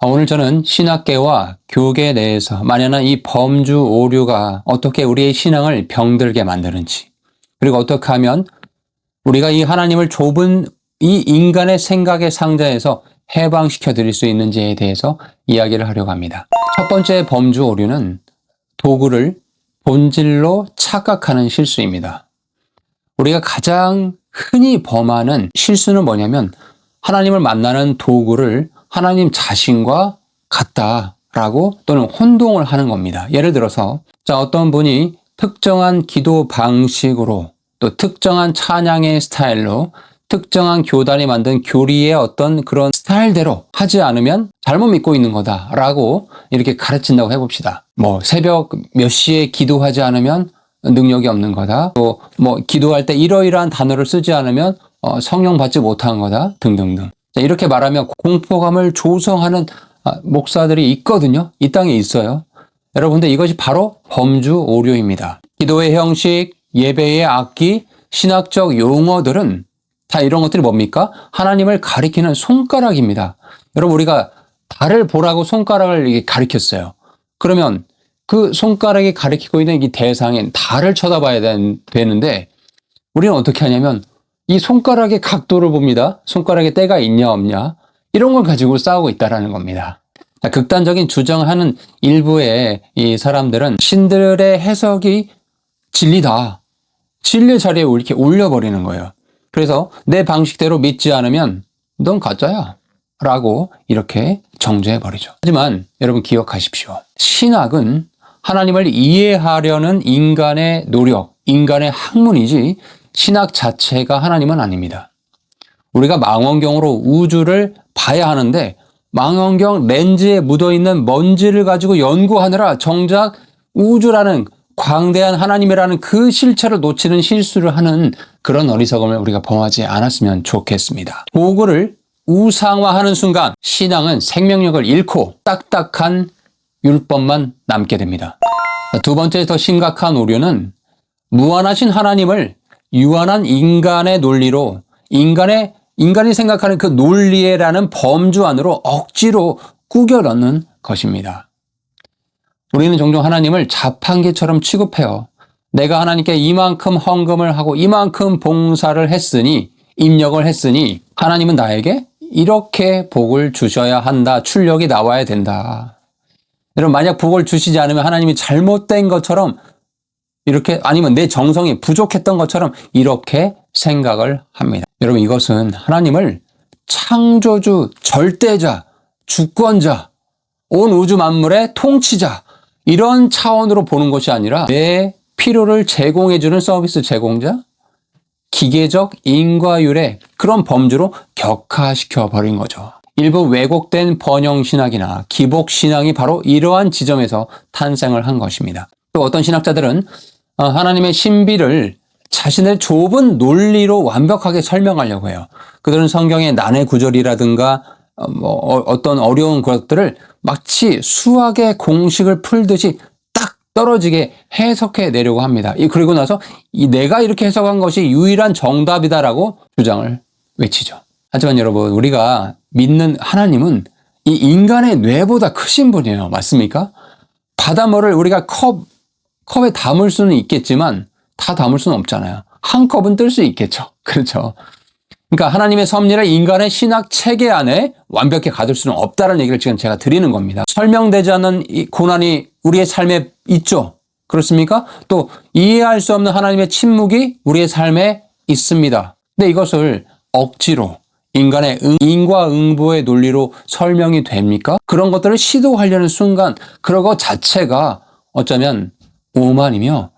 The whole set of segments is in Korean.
오늘 저는 신학계와 교계 내에서 만연한 이 범주 오류가 어떻게 우리의 신앙을 병들게 만드는지, 그리고 어떻게 하면 우리가 이 하나님을 좁은 이 인간의 생각의 상자에서 해방시켜 드릴 수 있는지에 대해서 이야기를 하려고 합니다. 첫 번째 범주 오류는 도구를 본질로 착각하는 실수입니다. 우리가 가장 흔히 범하는 실수는 뭐냐면 하나님을 만나는 도구를 하나님 자신과 같다라고 또는 혼동을 하는 겁니다. 예를 들어서 어떤 분이 특정한 기도 방식으로 또 특정한 찬양의 스타일로 특정한 교단이 만든 교리의 어떤 그런 스타일대로 하지 않으면 잘못 믿고 있는 거다라고 이렇게 가르친다고 해봅시다. 새벽 몇 시에 기도하지 않으면 능력이 없는 거다. 또 기도할 때 이러이러한 단어를 쓰지 않으면 성령 받지 못한 거다 등등등. 이렇게 말하면 공포감을 조성하는 목사들이 있거든요. 이 땅에 있어요. 여러분들 이것이 바로 범주 오류입니다. 기도의 형식, 예배의 악기, 신학적 용어들은 다 이런 것들이 뭡니까? 하나님을 가리키는 손가락입니다. 여러분 우리가 달을 보라고 손가락을 이렇게 가리켰어요. 그러면 그 손가락이 가리키고 있는 이 대상인 달을 쳐다봐야 되는데 우리는 어떻게 하냐면 이 손가락의 각도를 봅니다. 손가락에 때가 있냐 없냐 이런 걸 가지고 싸우고 있다는 겁니다. 극단적인 주장하는 일부의 이 사람들은 신들의 해석이 진리다. 진리의 자리에 이렇게 올려버리는 거예요. 그래서 내 방식대로 믿지 않으면 넌 가짜야 라고 이렇게 정죄해버리죠. 하지만 여러분 기억하십시오. 신학은 하나님을 이해하려는 인간의 노력, 인간의 학문이지 신학 자체가 하나님은 아닙니다. 우리가 망원경으로 우주를 봐야 하는데 망원경 렌즈에 묻어있는 먼지를 가지고 연구하느라 정작 우주라는 광대한 하나님이라는 그 실체를 놓치는 실수를 하는 그런 어리석음을 우리가 범하지 않았으면 좋겠습니다. 도구를 우상화하는 순간 신앙은 생명력을 잃고 딱딱한 율법만 남게 됩니다. 두 번째 더 심각한 오류는 무한하신 하나님을 유한한 인간의 논리로 인간이 생각하는 그 논리라는 범주 안으로 억지로 꾸겨 넣는 것입니다. 우리는 종종 하나님을 자판기처럼 취급해요. 내가 하나님께 이만큼 헌금을 하고 이만큼 봉사를 했으니 입력을 했으니 하나님은 나에게 이렇게 복을 주셔야 한다. 출력이 나와야 된다. 여러분 만약 복을 주시지 않으면 하나님이 잘못된 것처럼 이렇게 아니면 내 정성이 부족했던 것처럼 이렇게 생각을 합니다. 여러분 이것은 하나님을 창조주, 절대자, 주권자, 온 우주 만물의 통치자 이런 차원으로 보는 것이 아니라 내 필요를 제공해주는 서비스 제공자, 기계적 인과율의 그런 범주로 격화시켜 버린 거죠. 일부 왜곡된 번영신학이나 기복신앙이 바로 이러한 지점에서 탄생을 한 것입니다. 또 어떤 신학자들은 하나님의 신비를 자신의 좁은 논리로 완벽하게 설명하려고 해요. 그들은 성경의 난해 구절이라든가 어떤 어려운 것들을 마치 수학의 공식을 풀듯이 딱 떨어지게 해석해 내려고 합니다. 그리고 나서 내가 이렇게 해석한 것이 유일한 정답이다라고 주장을 외치죠. 하지만 여러분 우리가 믿는 하나님은 이 인간의 뇌보다 크신 분이에요. 맞습니까? 바닷물을 우리가 컵에 담을 수는 있겠지만 다 담을 수는 없잖아요. 한 컵은 뜰 수 있겠죠. 그렇죠. 그러니까 하나님의 섭리를 인간의 신학 체계 안에 완벽히 가둘 수는 없다는 얘기를 지금 제가 드리는 겁니다. 설명되지 않는 이 고난이 우리의 삶에 있죠. 그렇습니까? 또 이해할 수 없는 하나님의 침묵이 우리의 삶에 있습니다. 근데 이것을 억지로 인간의 인과응보의 논리로 설명이 됩니까? 그런 것들을 시도하려는 순간 그런 것 자체가 어쩌면 오만이며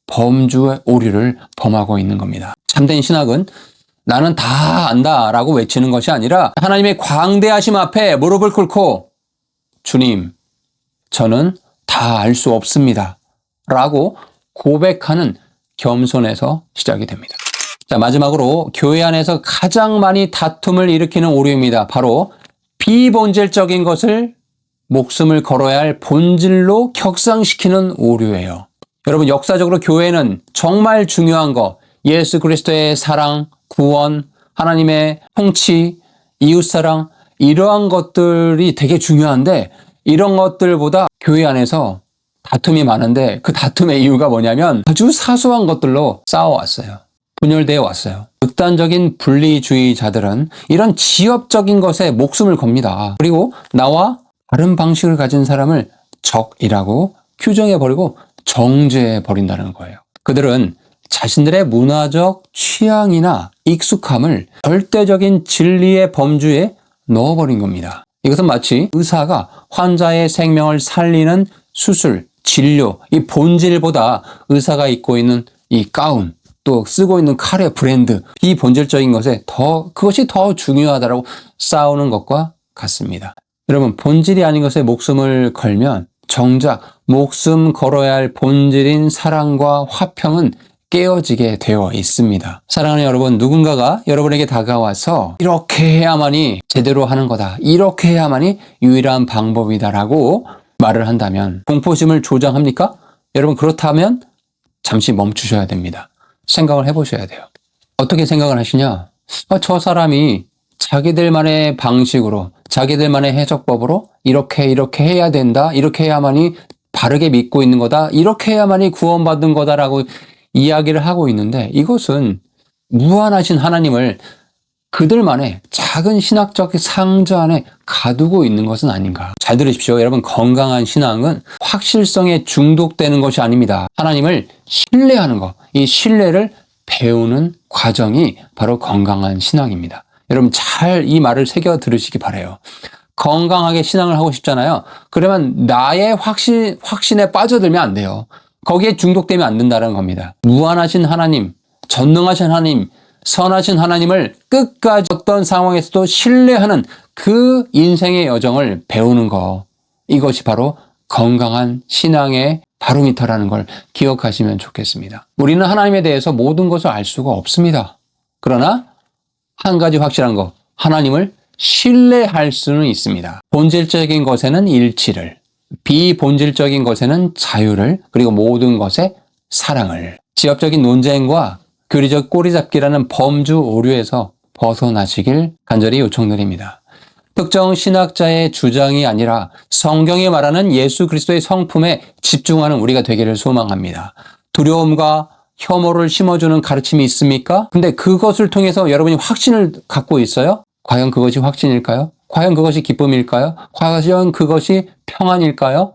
범주의 오류를 범하고 있는 겁니다. 참된 신학은 나는 다 안다라고 외치는 것이 아니라 하나님의 광대하심 앞에 무릎을 꿇고 주님, 저는 다 알 수 없습니다. 라고 고백하는 겸손에서 시작이 됩니다. 자, 마지막으로 교회 안에서 가장 많이 다툼을 일으키는 오류입니다. 바로 비본질적인 것을 목숨을 걸어야 할 본질로 격상시키는 오류예요. 여러분 역사적으로 교회는 정말 중요한 거 예수 그리스도의 사랑, 구원, 하나님의 통치, 이웃사랑 이러한 것들이 되게 중요한데 이런 것들보다 교회 안에서 다툼이 많은데 그 다툼의 이유가 뭐냐면 아주 사소한 것들로 싸워왔어요. 분열되어 왔어요. 극단적인 분리주의자들은 이런 지엽적인 것에 목숨을 겁니다. 그리고 나와 다른 방식을 가진 사람을 적이라고 규정해버리고 정죄해버린다는 거예요. 그들은 자신들의 문화적 취향이나 익숙함을 절대적인 진리의 범주에 넣어버린 겁니다. 이것은 마치 의사가 환자의 생명을 살리는 수술, 진료, 이 본질보다 의사가 입고 있는 이 가운, 또 쓰고 있는 칼의 브랜드, 비본질적인 것에 그것이 더 중요하다라고 싸우는 것과 같습니다. 여러분, 본질이 아닌 것에 목숨을 걸면 정작 목숨 걸어야 할 본질인 사랑과 화평은 깨어지게 되어 있습니다. 사랑하는 여러분, 누군가가 여러분에게 다가와서 이렇게 해야만이 제대로 하는 거다, 이렇게 해야만이 유일한 방법이다라고 말을 한다면 공포심을 조장합니까? 여러분, 그렇다면 잠시 멈추셔야 됩니다. 생각을 해보셔야 돼요. 어떻게 생각을 하시냐? 저 사람이 자기들만의 방식으로, 자기들만의 해석법으로 이렇게 해야 된다, 이렇게 해야만이 바르게 믿고 있는 거다, 이렇게 해야만이 구원받은 거다라고 이야기를 하고 있는데 이것은 무한하신 하나님을 그들만의 작은 신학적 상자 안에 가두고 있는 것은 아닌가. 잘 들으십시오. 여러분, 건강한 신앙은 확실성에 중독되는 것이 아닙니다. 하나님을 신뢰하는 것, 이 신뢰를 배우는 과정이 바로 건강한 신앙입니다. 여러분, 잘 이 말을 새겨 들으시기 바라요. 건강하게 신앙을 하고 싶잖아요. 그러면 나의 확신에 빠져들면 안 돼요. 거기에 중독되면 안 된다는 겁니다. 무한하신 하나님, 전능하신 하나님, 선하신 하나님을 끝까지 어떤 상황에서도 신뢰하는 그 인생의 여정을 배우는 것, 이것이 바로 건강한 신앙의 바로미터라는 걸 기억하시면 좋겠습니다. 우리는 하나님에 대해서 모든 것을 알 수가 없습니다. 그러나 한 가지 확실한 것, 하나님을 신뢰할 수는 있습니다. 본질적인 것에는 일치를, 비본질적인 것에는 자유를, 그리고 모든 것에 사랑을. 지엽적인 논쟁과 교리적 꼬리잡기라는 범주 오류에서 벗어나시길 간절히 요청드립니다. 특정 신학자의 주장이 아니라 성경이 말하는 예수 그리스도의 성품에 집중하는 우리가 되기를 소망합니다. 두려움과 혐오를 심어주는 가르침이 있습니까? 근데 그것을 통해서 여러분이 확신을 갖고 있어요? 과연 그것이 확신일까요? 과연 그것이 기쁨일까요? 과연 그것이 평안일까요?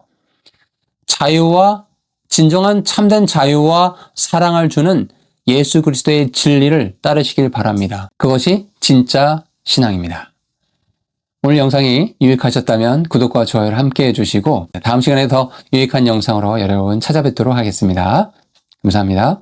자유와 진정한 참된 자유와 사랑을 주는 예수 그리스도의 진리를 따르시길 바랍니다. 그것이 진짜 신앙입니다. 오늘 영상이 유익하셨다면 구독과 좋아요를 함께 해주시고 다음 시간에 더 유익한 영상으로 여러분 찾아뵙도록 하겠습니다. 감사합니다.